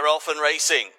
They're off and racing.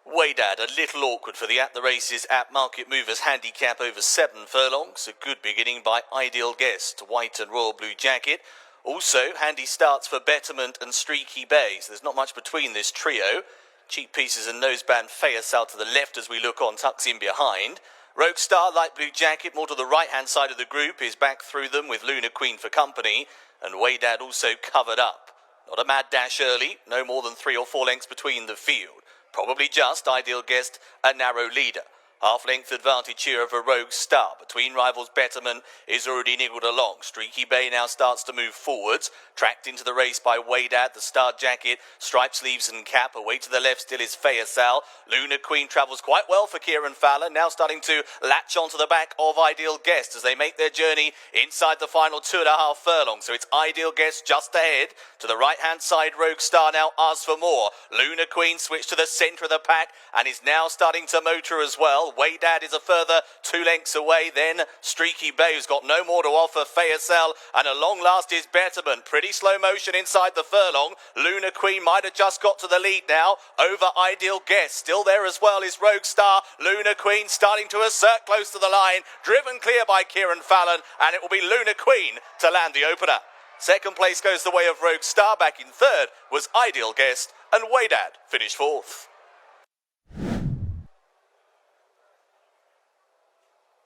Waydad, a little awkward for the At the Races at Market Movers handicap over 7 furlongs. A good beginning by Ideal Guest, white and royal blue jacket. Also, handy starts for Betterment and Streaky Bays. There's not much between this trio. Cheap Pieces and Noseband Fayas out to the left as we look on, tucks in behind. Rogue Star, light blue jacket, more to the right-hand side of the group, is back through them with Luna Queen for company. And Waydad also covered up. Not a mad dash early, no more than 3 or 4 lengths between the field. Probably just Ideal Guest, a narrow leader. Half-length advantage here of a Rogue Star. Between rivals, Betterment is already niggled along. Streaky Bay now starts to move forwards. Tracked into the race by Waydad, the star jacket, striped sleeves and cap. Away to the left still is Fayasal. Luna Queen travels quite well for Kieran Fallon. Now starting to latch onto the back of Ideal Guest as they make their journey inside the final 2.5 furlongs. So it's Ideal Guest just ahead. To the right-hand side, Rogue Star now asks for more. Luna Queen switched to the centre of the pack and is now starting to motor as well. Waydad is a further 2 lengths away. Then Streaky Bay, who's got no more to offer. Fayasal, and a long last is Betterment. Pretty slow motion inside the furlong. Luna Queen might have just got to the lead now over Ideal Guest. Still there as well is Rogue Star. Luna Queen starting to assert close to the line. Driven clear by Kieran Fallon, and it will be Luna Queen to land the opener. Second place goes the way of Rogue Star. Back in third was Ideal Guest, and Waydad finished fourth.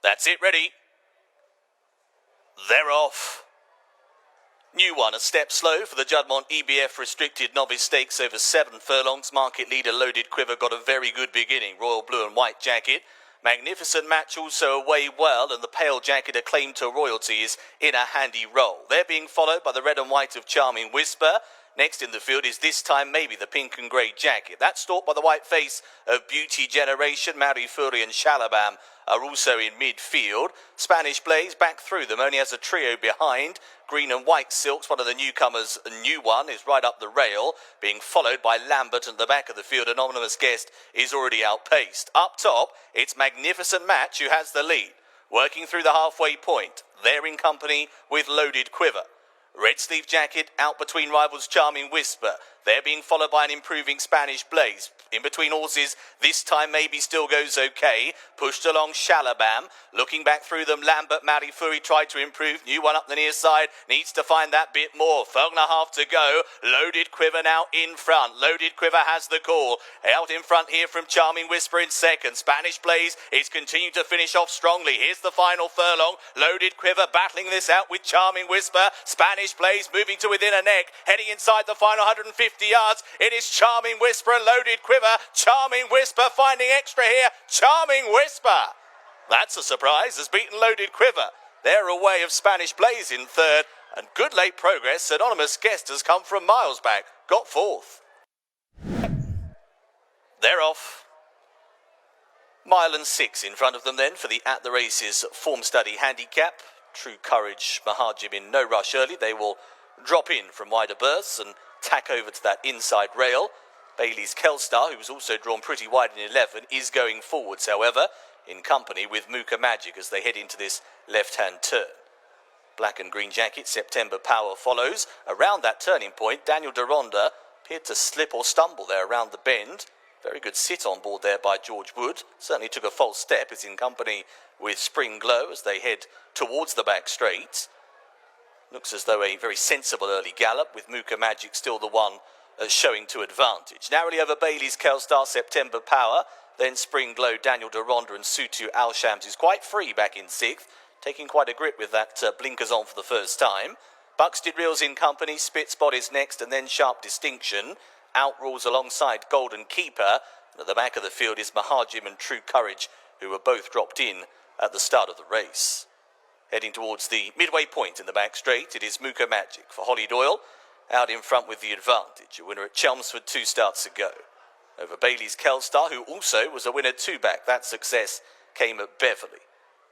That's it, ready. They're off. New one, a step slow for the Juddmonte EBF restricted novice stakes over 7 furlongs. Market leader Loaded Quiver got a very good beginning. Royal blue and white jacket. Magnificent Match also away well, and the pale jacket acclaimed to royalty is in a handy role. They're being followed by the red and white of Charming Whisper. Next in the field is this time maybe the pink and grey jacket. That's stalked by the white face of Beauty Generation. Marie Fury and Shalabam are also in midfield. Spanish Blaze back through them, only has a trio behind. Green and White Silks, one of the newcomers, a new one, is right up the rail, being followed by Lambert, and at the back of the field, Anonymous Guest is already outpaced. Up top, it's Magnificent Match who has the lead. Working through the halfway point, they're in company with Loaded Quiver. Red sleeve jacket out between rivals Charming Whisper. They're being followed by an improving Spanish Blaze. In between horses, this time maybe still goes okay. Pushed along Shalabam. Looking back through them, Lambert, Marie Fury tried to improve. New one up the near side. Needs to find that bit more. Furlong and a half to go. Loaded Quiver now in front. Loaded Quiver has the call. Out in front here from Charming Whisper in second. Spanish Blaze is continuing to finish off strongly. Here's the final furlong. Loaded Quiver battling this out with Charming Whisper. Spanish Blaze moving to within a neck. Heading inside the final 150 yards. It is Charming Whisper and Loaded Quiver. Charming Whisper finding extra here. Charming Whisper, that's a surprise, has beaten Loaded Quiver. They're away of Spanish Blaze in third, and good late progress. Anonymous Guest has come from miles back, got fourth. They're off. 1 and 6 in front of them then for the At the Races form study handicap. True Courage, Mahajim in no rush early. They will drop in from wider berths and tack over to that inside rail. Bailey's Kelstar, who was also drawn pretty wide in 11, is going forwards, however, in company with Mooka Magic as they head into this left-hand turn. Black and green jacket, September Power follows. Around that turning point, Daniel Deronda appeared to slip or stumble there around the bend. Very good sit on board there by George Wood. Certainly took a false step. It's in company with Spring Glow as they head towards the back straight. Looks as though a very sensible early gallop with Mooka Magic still the one showing to advantage. Narrowly over Bailey's Kelstar, September Power, then Spring Glow, Daniel Deronda and Sutu Alshams, who's quite free back in 6th, taking quite a grip with that blinkers on for the first time. Buxted Reels in company, Spit Spot is next, and then Sharp Distinction. Outrules alongside Golden Keeper, and at the back of the field is Mahajim and True Courage, who were both dropped in at the start of the race. Heading towards the midway point in the back straight, it is Mooka Magic for Holly Doyle, out in front with the advantage. A winner at Chelmsford 2 starts ago. Over Bailey's Kelstar, who also was a winner 2 back. That success came at Beverley.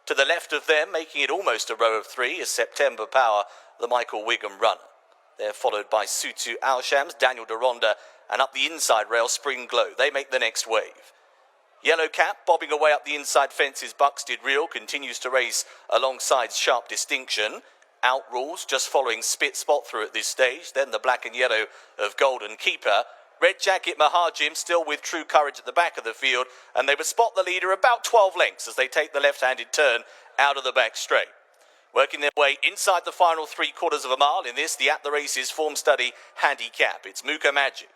To the left of them, making it almost a row of 3, is September Power, the Michael Wigham runner. They're followed by Sutu Alshams, Daniel Deronda, and up the inside rail, Spring Glow. They make the next wave. Yellow Cap, bobbing away up the inside fences, Buxted Reel, continues to race alongside Sharp Distinction. Outrules, just following Spit Spot through at this stage. Then the black and yellow of Golden Keeper. Red Jacket Mahajim still with True Courage at the back of the field, and they would spot the leader about 12 lengths as they take the left-handed turn out of the back straight. Working their way inside the final 3/4 of a mile in this, the At the Races form study handicap. It's Muka Magic.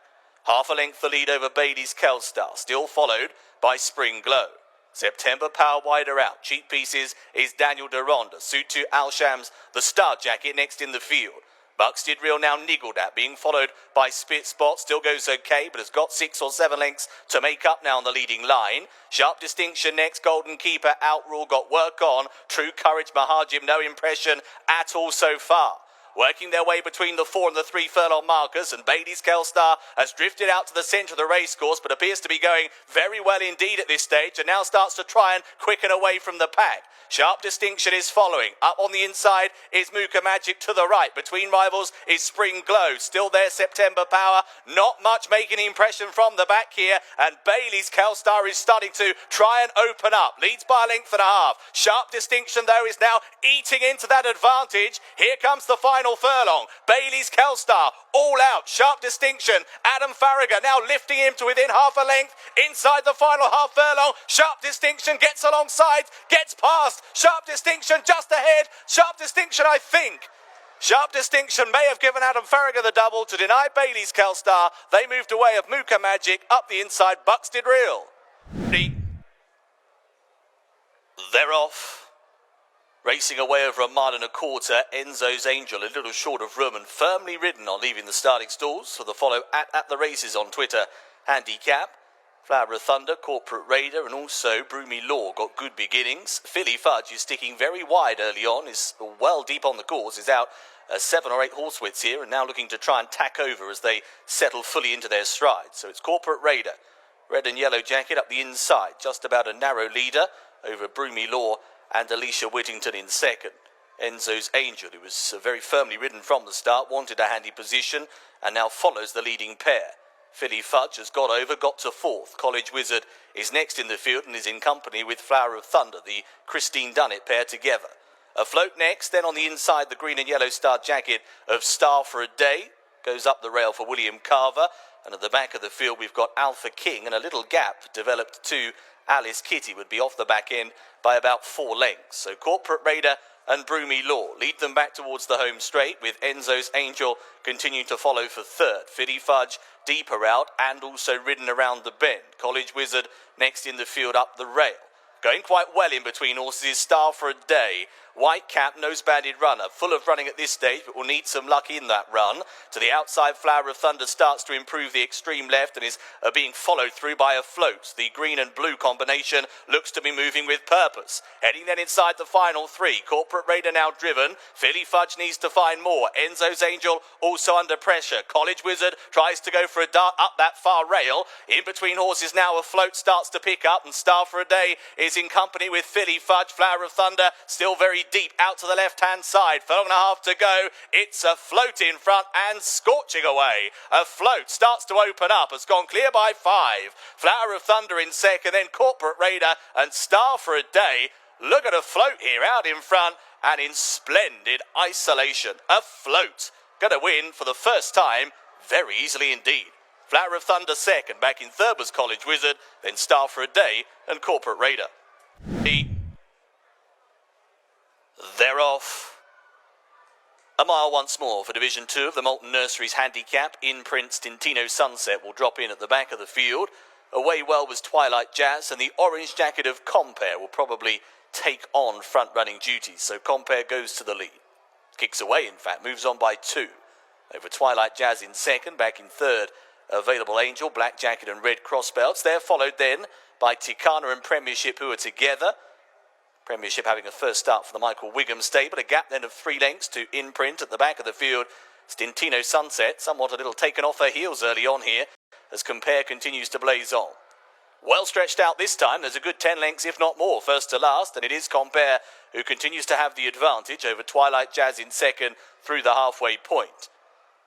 Half a length the lead over Bailey's Kelstar, still followed by Spring Glow. September Power wider out. Cheap Pieces is Daniel Deronda. Suit to Alshams, the Star Jacket next in the field. Buxted Real now niggled at, being followed by Spit Spot. Still goes okay, but has got 6 or 7 lengths to make up now on the leading line. Sharp Distinction next. Golden Keeper, Outrule got work on. True Courage Mahajim, no impression at all so far. Working their way between the 4 and the 3 furlong markers, and Bailey's Kelstar has drifted out to the centre of the racecourse, but appears to be going very well indeed at this stage, and now starts to try and quicken away from the pack. Sharp Distinction is following. Up on the inside is Muka Magic to the right. Between rivals is Spring Glow. Still there, September Power. Not much making impression from the back here. And Bailey's Kelstar is starting to try and open up. Leads by a length and a half. Sharp Distinction, though, is now eating into that advantage. Here comes the final furlong. Bailey's Kelstar all out. Sharp Distinction. Adam Farragher now lifting him to within half a length. Inside the final half furlong. Sharp Distinction gets alongside. Gets past. Sharp Distinction just ahead. Sharp Distinction, I think. Sharp Distinction may have given Adam Farragher the double to deny Bailey's Kelstar. They moved away of Muka Magic. Up the inside, Buxted Real. They're off. Racing away over 1.25 miles. Enzo's Angel a little short of room and firmly ridden on leaving the starting stalls. For the follow at the races on Twitter, handicap. Flower of Thunder, Corporate Raider, and also Broomy Law got good beginnings. Philly Fudge is sticking very wide early on, is well deep on the course, is out 7 or 8 horsewidths here, and now looking to try and tack over as they settle fully into their stride. So it's Corporate Raider, red and yellow jacket up the inside, just about a narrow leader over Broomy Law and Alicia Whittington in second. Enzo's Angel, who was very firmly ridden from the start, wanted a handy position and now follows the leading pair. Philly Fudge has got over, got to 4th. College Wizard is next in the field and is in company with Flower of Thunder, the Christine Dunnett pair together. Afloat next, then on the inside, the green and yellow star jacket of Star for a Day. Goes up the rail for William Carver. And at the back of the field, we've got Alpha King, and a little gap developed to Alice Kitty would be off the back end by about 4 lengths. So Corporate Raider and Broomy Law lead them back towards the home straight, with Enzo's Angel continuing to follow for 3rd. Philly Fudge deeper out and also ridden around the bend. College Wizard next in the field up the rail. Going quite well in between horses is Star for a Day. White Cap, nose-banded runner, full of running at this stage, but will need some luck in that run. To the outside, Flower of Thunder starts to improve the extreme left and is being followed through by Afloat. The green and blue combination looks to be moving with purpose. Heading then inside the final 3. Corporate Raider now driven. Philly Fudge needs to find more. Enzo's Angel also under pressure. College Wizard tries to go for a dart up that far rail. In between horses now, Afloat starts to pick up, and Star for a Day is in company with Philly Fudge. Flower of Thunder still very deep out to the left-hand side. Furlong and a half to go. It's Afloat in front and scorching away. Afloat starts to open up, has gone clear by 5. Flower of Thunder in second, then Corporate Raider and Star for a Day. Look at Afloat here out in front and in splendid isolation. Afloat going to win for the first time very easily indeed. Flower of Thunder second, back in third was College Wizard, then Star for a Day and Corporate Raider. They're off. A mile once more for Division 2 of the Moulton Nurseries handicap. Imprint Stintino Sunset will drop in at the back of the field. Away well was Twilight Jazz, and the orange jacket of Compare will probably take on front-running duties, so Compare goes to the lead. Kicks away, in fact, moves on by 2. Over Twilight Jazz in second, back in third, Available Angel, black jacket and red cross belts. They're followed then by Tikana and Premiership, who are together. Premiership having a first start for the Michael Wiggum stable. A gap then of 3 lengths to Imprint at the back of the field. Stintino Sunset, somewhat a little taken off her heels early on here, as Compare continues to blaze on. Well stretched out this time. There's a good 10 lengths, if not more, first to last, and it is Compare who continues to have the advantage over Twilight Jazz in second through the halfway point.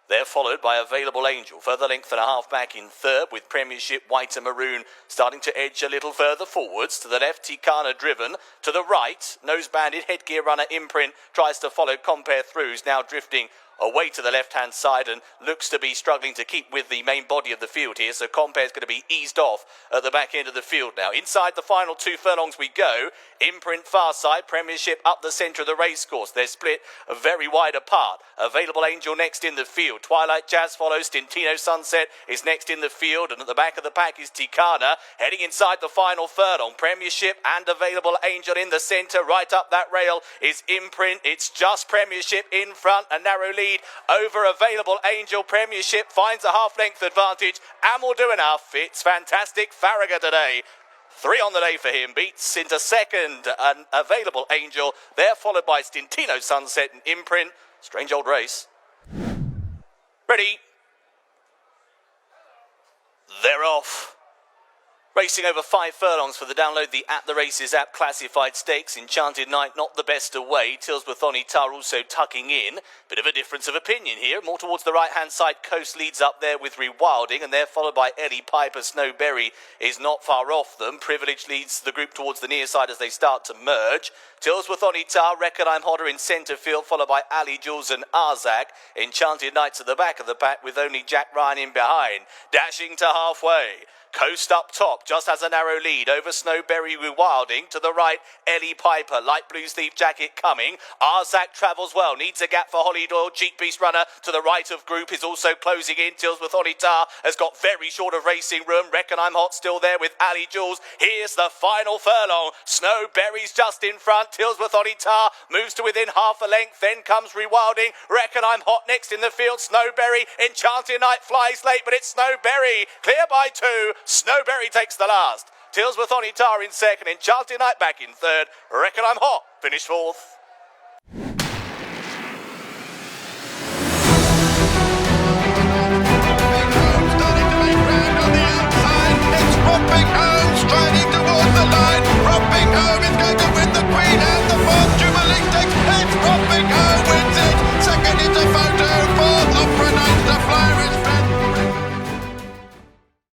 They're followed by Available Angel, further length and a half back in third, with Premiership white and maroon starting to edge a little further forwards. To the left, Tikana driven. To the right, nose-banded headgear runner Imprint tries to follow Compare through, who's now drifting away to the left-hand side and looks to be struggling to keep with the main body of the field here. So Compare's going to be eased off at the back end of the field now. Inside the final 2 furlongs we go. Imprint far side, Premiership up the centre of the racecourse. They're split very wide apart. Available Angel next in the field. Twilight Jazz follows. Stintino Sunset is next in the field. And at the back of the pack is Tikana. Heading inside the final furlong. Premiership and Available Angel in the centre. Right up that rail is Imprint. It's just Premiership in front. A narrow lead over Available Angel. Premiership finds a half-length advantage and will do enough. It's fantastic Farragher today. 3 on the day for him. Beats into second an Available Angel. They're followed by Stintino Sunset and Imprint. Strange old race. Ready. They're off. Racing over 5 furlongs for the download the At The Races app classified stakes. Enchanted Night not the best away. Tilsworth Onitar also tucking in. Bit of a difference of opinion here. More towards the right hand side. Coast leads up there with Rewilding and they're followed by Ellie Piper. Snowberry is not far off them. Privilege leads the group towards the near side as they start to merge. Tilsworth Onitar, Reckon I'm Hotter in centre field, followed by Ali Jules and Arzak. Enchanted Knights at the back of the pack with only Jack Ryan in behind. Dashing to halfway. Coast up top, just has a narrow lead over Snowberry Rewilding. To the right, Ellie Piper, light blue sleeve jacket coming. Arzak travels well, needs a gap for Holly Doyle. Cheek Beast Runner to the right of group is also closing in. Tilsworth Onitar has got very short of racing room. Reckon I'm Hot still there with Ali Jules. Here's the final furlong. Snowberry's just in front. Tilsworth Onitar moves to within half a length. Then comes Rewilding. Reckon I'm Hot next in the field. Snowberry. Enchanted Night flies late, but it's Snowberry. Clear by 2. Snowberry takes the last. Tilsworth Onitar in second. Enchanted Night back in third. Reckon I'm Hot finished 4th.